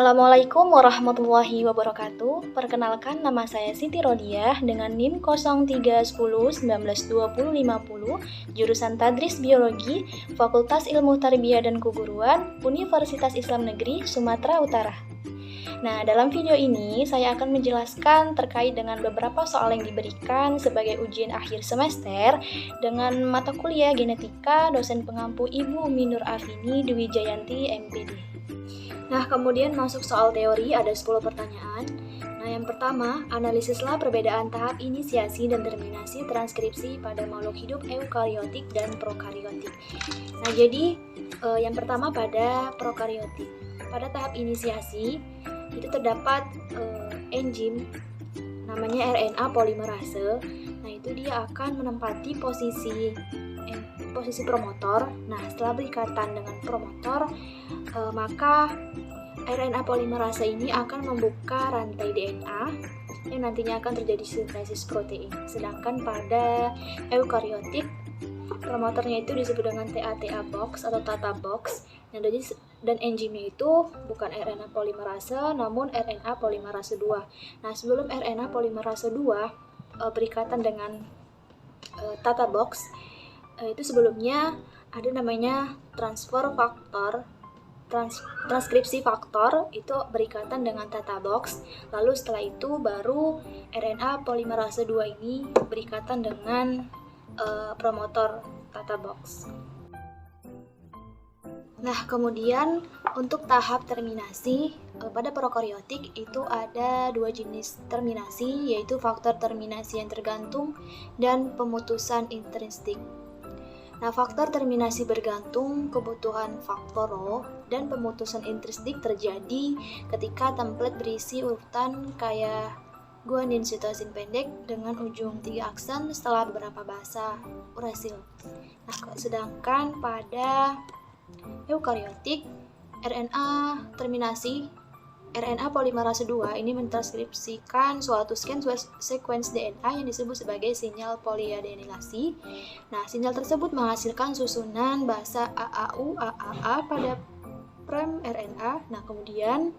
Assalamualaikum warahmatullahi wabarakatuh. Perkenalkan, nama saya Siti Rodiah dengan NIM 0310192050, jurusan Tadris Biologi, Fakultas Ilmu Tarbiyah dan Keguruan, Universitas Islam Negeri Sumatera Utara. Nah, dalam video ini saya akan menjelaskan terkait dengan beberapa soal yang diberikan sebagai ujian akhir semester dengan mata kuliah Genetika, dosen pengampu Ibu Umi Nur Afini Dwi Jayanti MPD. Nah, kemudian masuk soal teori ada 10 pertanyaan. Nah, yang pertama, analisislah perbedaan tahap inisiasi dan terminasi transkripsi pada makhluk hidup eukariotik dan prokariotik. Nah, jadi yang pertama pada prokariotik. Pada tahap inisiasi itu terdapat enzim namanya RNA polimerase. Nah, itu dia akan menempati posisi promotor. Nah, setelah berikatan dengan promotor, maka RNA polimerase ini akan membuka rantai DNA yang nantinya akan terjadi sintesis protein. Sedangkan pada eukariotik, promotornya itu disebut dengan TATA box atau Tata box. Dan enzimnya itu bukan RNA polimerase, namun RNA polimerase 2. Nah, sebelum RNA polimerase 2 berikatan dengan Tata box, itu sebelumnya ada namanya transkripsi faktor itu berikatan dengan Tata box. Lalu setelah itu baru RNA polimerase 2 ini berikatan dengan promotor Tata box. Nah, kemudian untuk tahap terminasi pada prokariotik itu ada dua jenis terminasi, yaitu faktor terminasi yang tergantung dan pemutusan intrinsik. Nah, faktor terminasi bergantung kebutuhan faktor Rho dan pemutusan intrinsik terjadi ketika template berisi urutan kayak guanin sitosin pendek dengan ujung 3 aksen setelah beberapa bahasa urasil. Nah, sedangkan pada eukariotik, RNA terminasi RNA polimerase 2 ini mentranskripsikan suatu sequence DNA yang disebut sebagai sinyal poliadenilasi. Nah, sinyal tersebut menghasilkan susunan basa AAU AAA pada prime RNA. Nah, kemudian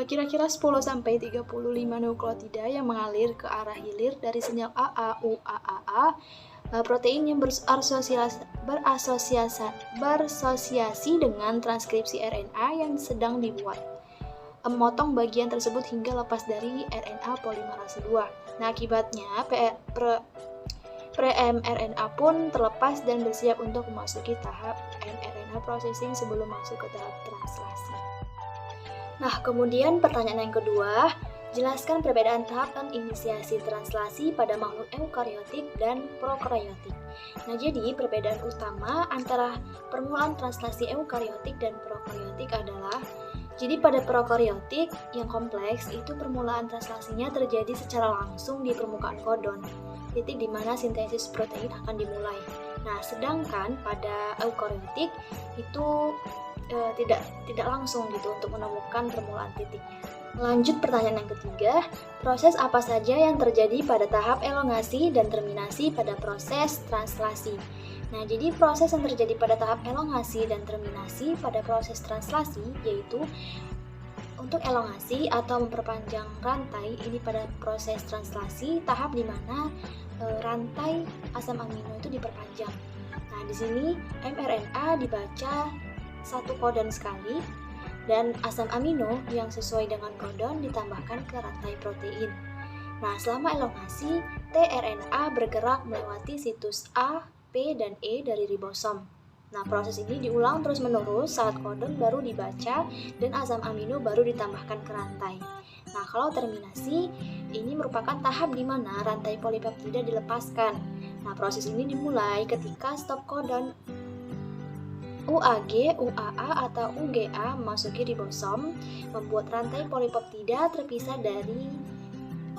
kira-kira 10-35 nukleotida yang mengalir ke arah hilir dari sinyal AAU AAA. Protein yang bersosiasi dengan transkripsi RNA yang sedang dibuat memotong bagian tersebut hingga lepas dari RNA polimerase 2. Nah, akibatnya pre-mRNA pun terlepas dan bersiap untuk memasuki tahap mRNA processing sebelum masuk ke tahap translasi. Nah, kemudian pertanyaan yang kedua, jelaskan perbedaan tahapan inisiasi translasi pada makhluk eukariotik dan prokariotik. Nah, jadi perbedaan utama antara permulaan translasi eukariotik dan prokariotik adalah, jadi pada prokariotik yang kompleks itu permulaan translasinya terjadi secara langsung di permukaan kodon, titik di mana sintesis protein akan dimulai. Nah, sedangkan pada eukariotik itu tidak langsung gitu untuk menemukan permulaan titiknya. Lanjut pertanyaan yang ketiga, proses apa saja yang terjadi pada tahap elongasi dan terminasi pada proses translasi? Nah, jadi proses yang terjadi pada tahap elongasi dan terminasi pada proses translasi yaitu untuk elongasi atau memperpanjang rantai ini pada proses translasi tahap di mana rantai asam amino itu diperpanjang. Nah, di sini mRNA dibaca satu kodon sekali dan asam amino yang sesuai dengan kodon ditambahkan ke rantai protein. Nah, selama elongasi, tRNA bergerak melewati situs A, P, dan E dari ribosom. Nah, proses ini diulang terus-menerus saat kodon baru dibaca dan asam amino baru ditambahkan ke rantai. Nah, kalau terminasi, ini merupakan tahap di mana rantai polipeptida dilepaskan. Nah, proses ini dimulai ketika stop kodon UAG, UAA, atau UGA memasuki ribosom, membuat rantai polipeptida terpisah dari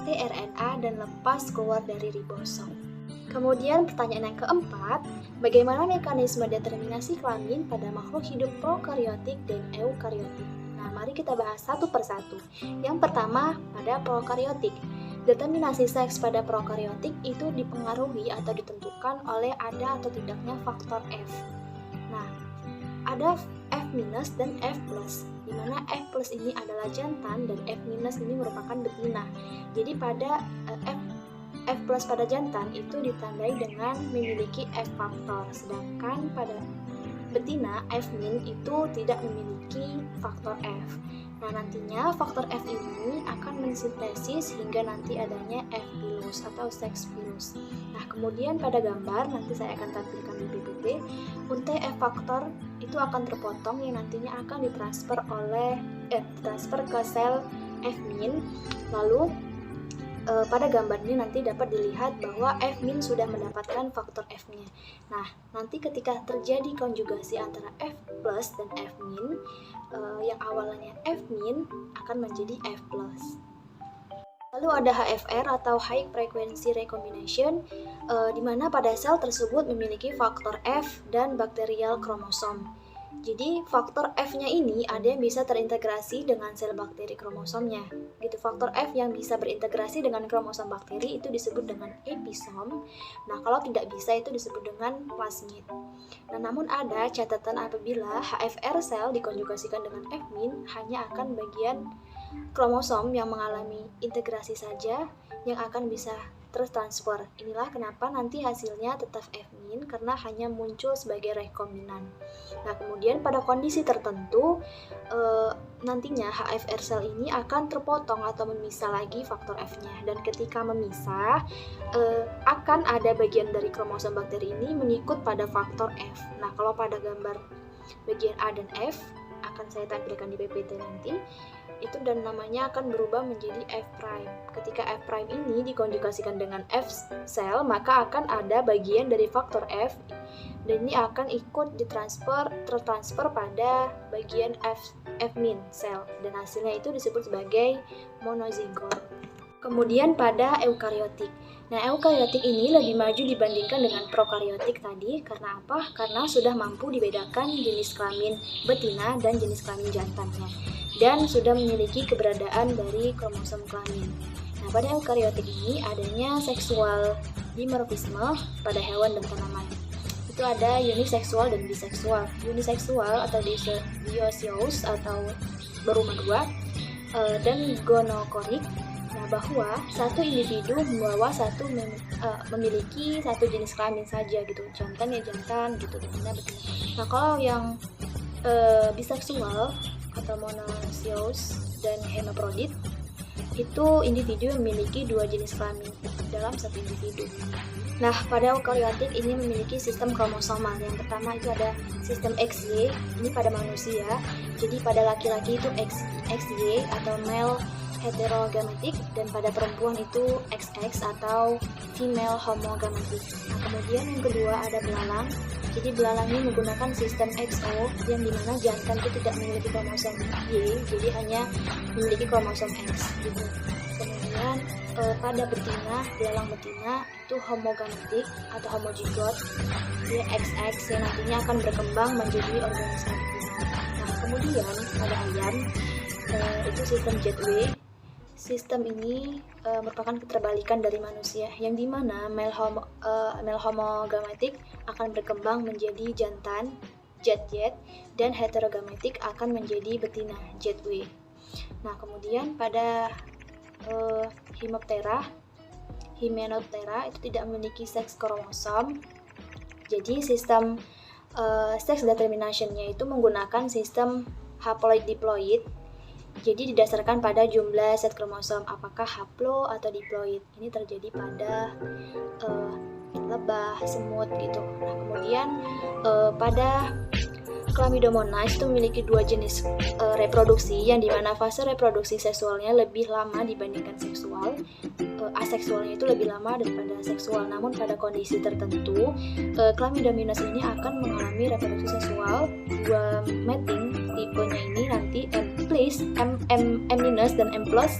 tRNA dan lepas keluar dari ribosom. Kemudian pertanyaan yang keempat, bagaimana mekanisme determinasi kelamin pada makhluk hidup prokariotik dan eukariotik? Nah, mari kita bahas satu persatu. Yang pertama, pada prokariotik. Determinasi seks pada prokariotik itu dipengaruhi atau ditentukan oleh ada atau tidaknya faktor F. Nah, ada F- dan F+. di mana F plus ini adalah jantan dan F minus ini merupakan betina. Jadi pada F plus pada jantan itu ditandai dengan memiliki F faktor, sedangkan pada betina F min itu tidak memiliki faktor F. Nah, nantinya faktor F ini akan mensintesis hingga nanti adanya F pilus atau seks pilus. Nah, kemudian pada gambar nanti saya akan tampilkan di PPT, untai F faktor itu akan terpotong yang nantinya akan ditransfer ke sel F min. Lalu pada gambar ini nanti dapat dilihat bahwa F min sudah mendapatkan faktor F-nya. Nah, nanti ketika terjadi konjugasi antara F plus dan F min, yang awalnya F min akan menjadi F plus. Lalu ada HFR atau High Frequency Recombination, di mana pada sel tersebut memiliki faktor F dan bakterial kromosom. Jadi faktor F-nya ini ada yang bisa terintegrasi dengan sel bakteri kromosomnya. Gitu, faktor F yang bisa berintegrasi dengan kromosom bakteri itu disebut dengan episom. Nah, kalau tidak bisa itu disebut dengan plasmid. Nah, namun ada catatan apabila HFR sel dikonjugasikan dengan F min, hanya akan bagian kromosom yang mengalami integrasi saja yang akan bisa tertransfer. Inilah kenapa nanti hasilnya tetap F min karena hanya muncul sebagai rekombinan. Nah, kemudian pada kondisi tertentu nantinya HFR sel ini akan terpotong atau memisah lagi faktor F-nya, dan ketika memisah akan ada bagian dari kromosom bakteri ini mengikut pada faktor F. Nah, kalau pada gambar bagian A dan F akan saya tampilkan di PPT nanti, itu dan namanya akan berubah menjadi F prime. Ketika F prime ini dikonjugasikan dengan F sel, maka akan ada bagian dari faktor F dan ini akan ikut tertransfer pada bagian F min sel dan hasilnya itu disebut sebagai monozigot. Kemudian pada eukariotik. Nah, eukariotik ini lebih maju dibandingkan dengan prokariotik tadi. Karena apa? Karena sudah mampu dibedakan jenis kelamin betina dan jenis kelamin jantannya, dan sudah memiliki keberadaan dari kromosom kelamin. Nah, pada eukariotik ini adanya seksual dimorfisme pada hewan dan tanaman. Itu ada uniseksual dan biseksual. Uniseksual atau dioecious atau berumah dua, dan gonokorik. Nah, bahwa satu individu memiliki satu jenis kelamin saja gitu, jantan ya jantan gitu, betina betina. Nah, kalau yang biseksual atau monosious dan hermaprodit itu individu yang memiliki dua jenis kelamin dalam satu individu. Nah, pada eukariotik ini memiliki sistem kromosomal. Yang pertama itu ada sistem XY, ini pada manusia. Jadi pada laki-laki itu XY atau male heterogametik, dan pada perempuan itu XX atau female homogametik. Nah, kemudian yang kedua ada belalang. Jadi belalang ini menggunakan sistem XO yang dimana jantan itu tidak memiliki kromosom Y, jadi hanya memiliki kromosom X gitu. Kemudian pada belalang betina itu homogametik atau homozigot, dia XX yang nantinya akan berkembang menjadi organisme betina. Nah, kemudian pada ayam itu sistem ZW. Sistem ini merupakan keterbalikan dari manusia, yang dimana male homogametik akan berkembang menjadi jantan ZZ, dan heterogametik akan menjadi betina ZW. Nah, kemudian pada Hymenoptera itu tidak memiliki seks kromosom. Jadi sistem sex determination-nya itu menggunakan sistem haploid diploid. Jadi didasarkan pada jumlah set kromosom, apakah haplo atau diploid. Ini terjadi pada lebah, semut gitu. Nah, kemudian pada Chlamydomonas itu memiliki dua jenis reproduksi, yang dimana fase reproduksi seksualnya lebih lama dibandingkan seksual. Aseksualnya itu lebih lama daripada seksual. Namun pada kondisi tertentu, Chlamydomonas ini akan mengalami reproduksi seksual dua mating. Tipenya ini nanti M minus dan M plus.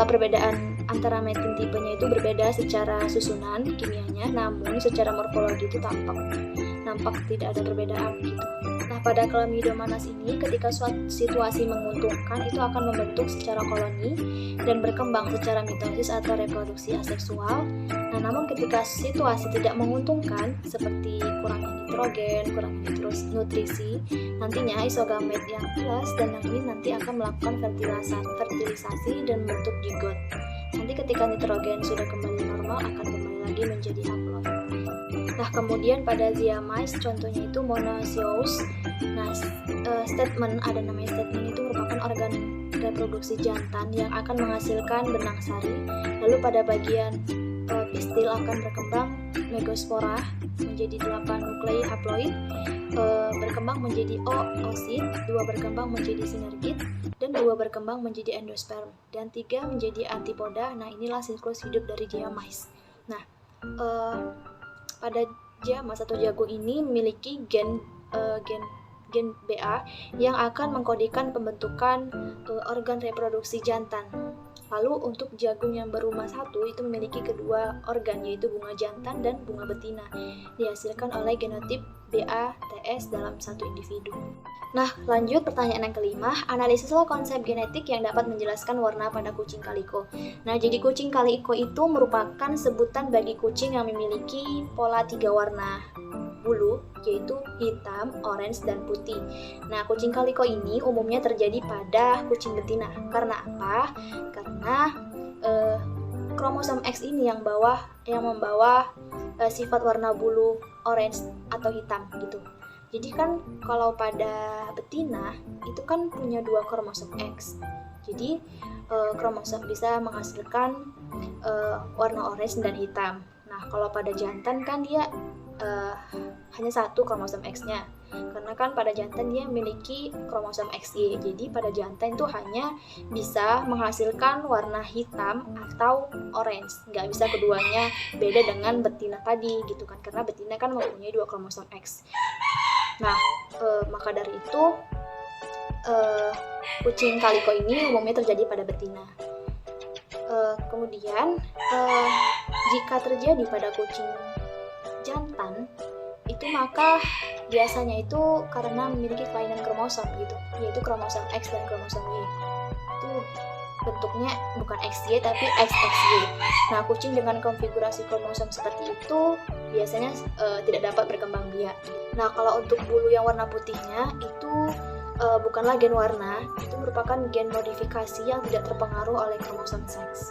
Perbedaan antara mating tipenya itu berbeda secara susunan kimianya, namun secara morfologi itu tampak tidak ada perbedaan gitu. Nah, pada Chlamydomonas ini, ketika suatu situasi menguntungkan, itu akan membentuk secara koloni dan berkembang secara mitosis atau reproduksi aseksual. Nah, namun ketika situasi tidak menguntungkan, seperti kurangnya nitrogen, kurangnya nutrisi, nantinya isogamet yang plus dan yang ini nanti akan melakukan fertilisasi dan membentuk zigot. Nanti ketika nitrogen sudah kembali normal, akan kembali lagi menjadi haploid. Nah, kemudian pada Ziamys, contohnya itu Monoecious. Nah, statement itu merupakan organ reproduksi jantan yang akan menghasilkan benang sari. Lalu pada bagian pistil akan berkembang megaspora menjadi 8 nuklei haploid, berkembang menjadi oosit, 2 berkembang menjadi sinergit, dan 2 berkembang menjadi endosperm, dan 3 menjadi antipoda. Nah, inilah siklus hidup dari Ziamys. Nah, pada Ziamys atau jagung ini memiliki gen BA yang akan mengkodikan pembentukan organ reproduksi jantan. Lalu untuk jagung yang berumah satu itu memiliki kedua organ, yaitu bunga jantan dan bunga betina, dihasilkan oleh genotip BA-TS dalam satu individu. Nah, lanjut pertanyaan yang kelima, analisislah konsep genetik yang dapat menjelaskan warna pada kucing kaliko. Nah, jadi kucing kaliko itu merupakan sebutan bagi kucing yang memiliki pola 3 warna bulu, yaitu hitam, orange, dan putih. Nah, kucing kaliko ini umumnya terjadi pada kucing betina. Karena apa? Karena kromosom X ini yang membawa sifat warna bulu orange atau hitam gitu. Jadi kan kalau pada betina itu kan punya 2 kromosom X. Jadi kromosom bisa menghasilkan warna orange dan hitam. Nah, kalau pada jantan kan dia hanya 1 kromosom X-nya. Karena kan pada jantan dia memiliki kromosom XY. Jadi pada jantan itu hanya bisa menghasilkan warna hitam atau orange. Nggak bisa keduanya, beda dengan betina tadi gitu kan. Karena betina kan mempunyai 2 kromosom X. Nah, maka dari itu kucing kaliko ini umumnya terjadi pada betina. Kemudian jika terjadi pada kucing jantan itu, maka biasanya itu karena memiliki kelainan kromosom gitu, yaitu kromosom X dan kromosom Y. Itu bentuknya bukan XY tapi XXY. Nah, kucing dengan konfigurasi kromosom seperti itu biasanya tidak dapat berkembang biak. Nah, kalau untuk bulu yang warna putihnya itu bukanlah gen warna, itu merupakan gen modifikasi yang tidak terpengaruh oleh kromosom seks.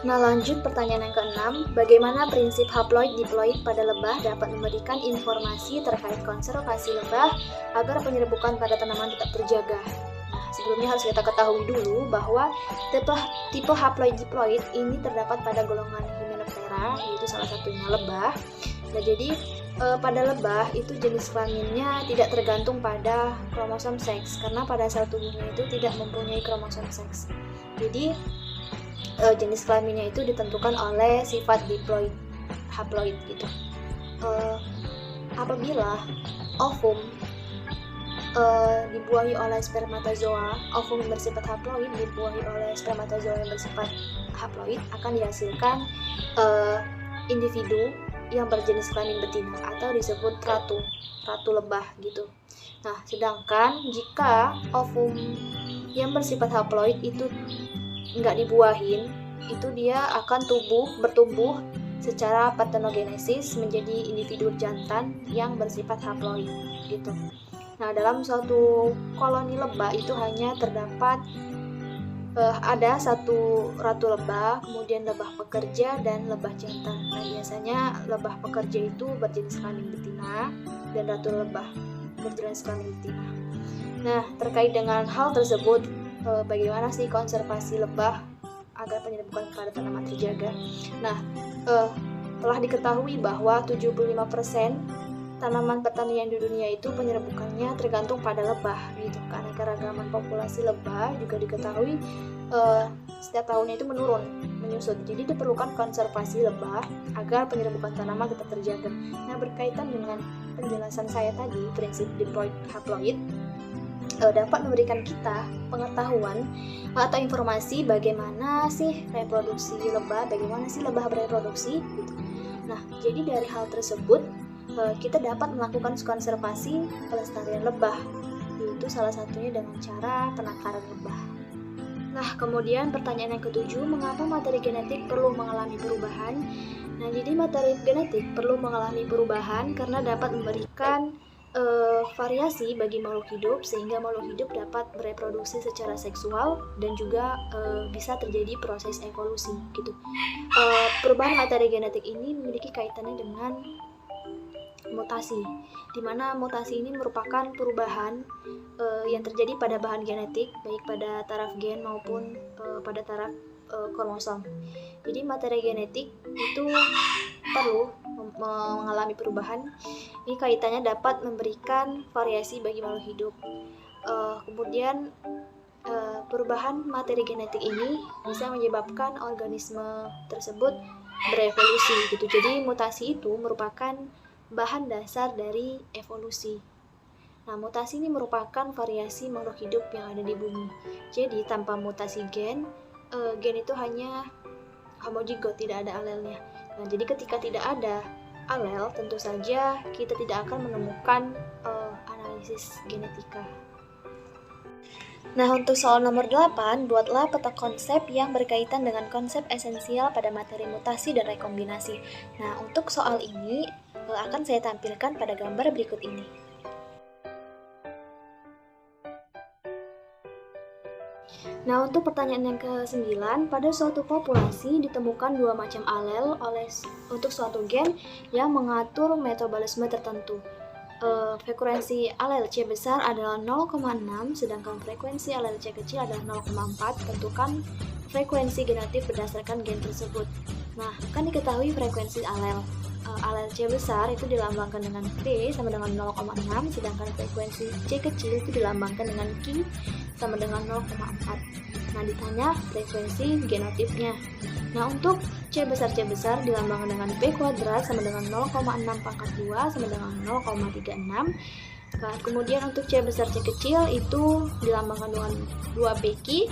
Nah, lanjut pertanyaan yang ke-6, bagaimana prinsip haploid-diploid pada lebah dapat memberikan informasi terkait konservasi lebah agar penyerbukan pada tanaman tetap terjaga? Nah, sebelumnya harus kita ketahui dulu bahwa tipe haploid-diploid ini terdapat pada golongan Hymenoptera, yaitu salah satunya lebah. Nah, jadi pada lebah itu jenis kelaminnya tidak tergantung pada kromosom seks, karena pada sel tubuhnya itu tidak mempunyai kromosom seks. Jadi jenis kelaminnya itu ditentukan oleh sifat diploid, haploid gitu. Apabila ovum dibuahi oleh spermatozoa, ovum yang bersifat haploid dibuahi oleh spermatozoa yang bersifat haploid, akan dihasilkan individu yang berjenis kelamin betina atau disebut ratu lebah gitu. Nah, sedangkan jika ovum yang bersifat haploid itu nggak dibuahin, itu dia akan bertumbuh secara partenogenesis menjadi individu jantan yang bersifat haploid gitu. Nah, dalam suatu koloni lebah itu hanya terdapat ada 1 ratu lebah, kemudian lebah pekerja dan lebah jantan. Nah, biasanya lebah pekerja itu berjenis kelamin betina dan ratu lebah berjenis kelamin betina. Nah, terkait dengan hal tersebut, bagaimana sih konservasi lebah agar penyerbukan pada tanaman terjaga? Nah, telah diketahui bahwa 75% tanaman pertanian di dunia itu penyerbukannya tergantung pada lebah gitu. Karena keragaman populasi lebah juga diketahui setiap tahunnya itu menyusut. Jadi diperlukan konservasi lebah agar penyerbukan tanaman tetap terjaga. Nah, berkaitan dengan penjelasan saya tadi, prinsip diploid haploid dapat memberikan kita pengetahuan atau informasi bagaimana sih reproduksi lebah, bagaimana sih lebah bereproduksi gitu. Nah, jadi dari hal tersebut kita dapat melakukan konservasi pelestarian lebah, yaitu salah satunya dengan cara penangkaran lebah. Nah, kemudian pertanyaan yang ketujuh, mengapa materi genetik perlu mengalami perubahan? Nah, jadi materi genetik perlu mengalami perubahan karena dapat memberikan variasi bagi makhluk hidup, sehingga makhluk hidup dapat bereproduksi secara seksual dan juga bisa terjadi proses evolusi gitu. Perubahan materi genetik ini memiliki kaitannya dengan mutasi, di mana mutasi ini merupakan perubahan yang terjadi pada bahan genetik, baik pada taraf gen maupun pada taraf kromosom. Jadi materi genetik itu perlu mengalami perubahan. Ini kaitannya dapat memberikan variasi bagi makhluk hidup. Kemudian perubahan materi genetik ini bisa menyebabkan organisme tersebut berevolusi gitu. Jadi mutasi itu merupakan bahan dasar dari evolusi. Nah, mutasi ini merupakan variasi makhluk hidup yang ada di bumi. Jadi tanpa mutasi gen itu hanya homozigot, tidak ada alelnya. Nah, jadi ketika tidak ada alel, tentu saja kita tidak akan menemukan analisis genetika. Nah, untuk soal nomor 8, buatlah peta konsep yang berkaitan dengan konsep esensial pada materi mutasi dan rekombinasi. Nah, untuk soal ini akan saya tampilkan pada gambar berikut ini. Nah, untuk pertanyaan yang ke-9, pada suatu populasi ditemukan dua macam alel untuk suatu gen yang mengatur metabolisme tertentu. Frekuensi alel C besar adalah 0,6, sedangkan frekuensi alel C kecil adalah 0,4. Tentukan frekuensi genotif berdasarkan gen tersebut. Nah, kan diketahui frekuensi alel C besar itu dilambangkan dengan P sama dengan 0,6, sedangkan frekuensi C kecil itu dilambangkan dengan Q sama dengan 0,4. Nah, ditanya frekuensi genotipnya. Nah, untuk C besar dilambangkan dengan P kuadrat sama dengan 0,6 pangkat 2 sama dengan 0,36. Nah, kemudian untuk C besar C kecil itu dilambangkan dengan 2PQ,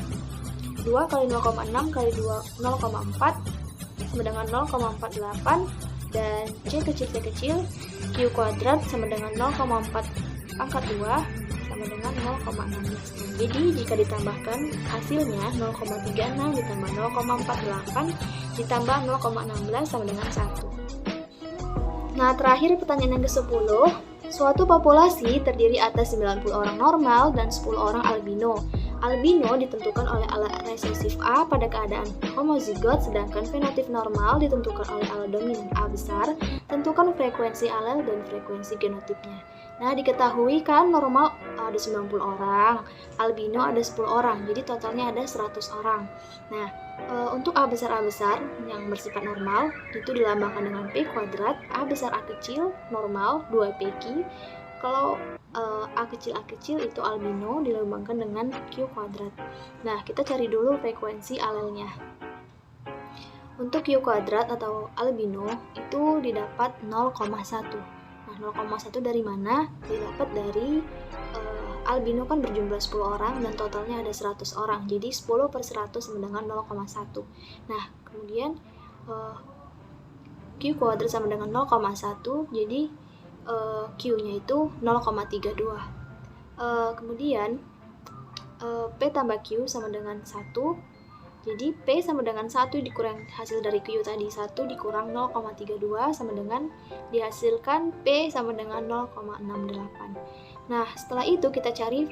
2 kali 0,6 kali 0,4 sama dengan 0,48, dan C kecil Q kuadrat sama dengan 0,4 pangkat 2 sama dengan 0,16. Jadi jika ditambahkan hasilnya 0,36 ditambah 0,48 ditambah 0,16 sama dengan 1. Nah, terakhir pertanyaan yang ke-10. Suatu populasi terdiri atas 90 orang normal dan 10 orang albino. Albino ditentukan oleh alel resesif A pada keadaan homozigot, sedangkan fenotip normal ditentukan oleh alel dominan A besar. Tentukan frekuensi alel dan frekuensi genotipnya. Nah, diketahui kan normal ada 90 orang, albino ada 10 orang, jadi totalnya ada 100 orang. Nah, untuk A besar yang bersifat normal itu dilambangkan dengan P kuadrat, A besar A kecil normal 2PQ. Kalau A kecil itu albino dilambangkan dengan Q kuadrat. Nah, kita cari dulu frekuensi alelnya. Untuk Q kuadrat atau albino itu didapat 0,1. Nah, 0,1 dari mana? Didapat dari albino kan berjumlah 10 orang dan totalnya ada 100 orang. Jadi 10 per 100 sama dengan 0,1. Nah, kemudian Q kuadrat sama dengan 0,1. Jadi Q-nya itu 0,32. Kemudian P tambah Q sama dengan 1. Jadi P sama dengan 1 dikurang hasil dari Q tadi, 1 dikurang 0,32 sama dengan dihasilkan P sama dengan 0,68. Nah, setelah itu kita cari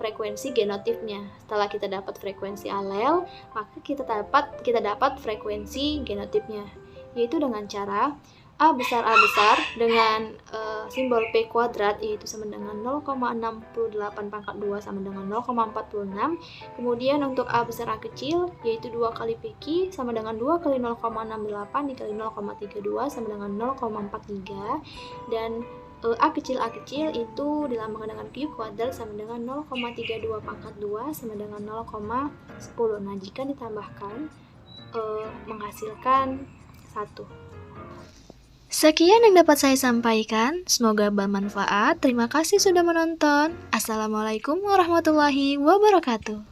frekuensi genotipnya. Setelah kita dapat frekuensi alel, maka kita dapat frekuensi genotipnya, yaitu dengan cara A besar dengan simbol P kuadrat, yaitu sama dengan 0,68 pangkat 2 sama dengan 0,46. Kemudian untuk A besar A kecil, yaitu 2 kali PQ sama dengan 2 kali 0,68 dikali 0,32 sama dengan 0,43. Dan A kecil itu dilambangkan dengan Q kuadrat sama dengan 0,32 pangkat 2 sama dengan 0,10. Nah, jika ditambahkan menghasilkan 1. Sekian yang dapat saya sampaikan, semoga bermanfaat. Terima kasih sudah menonton. Assalamualaikum warahmatullahi wabarakatuh.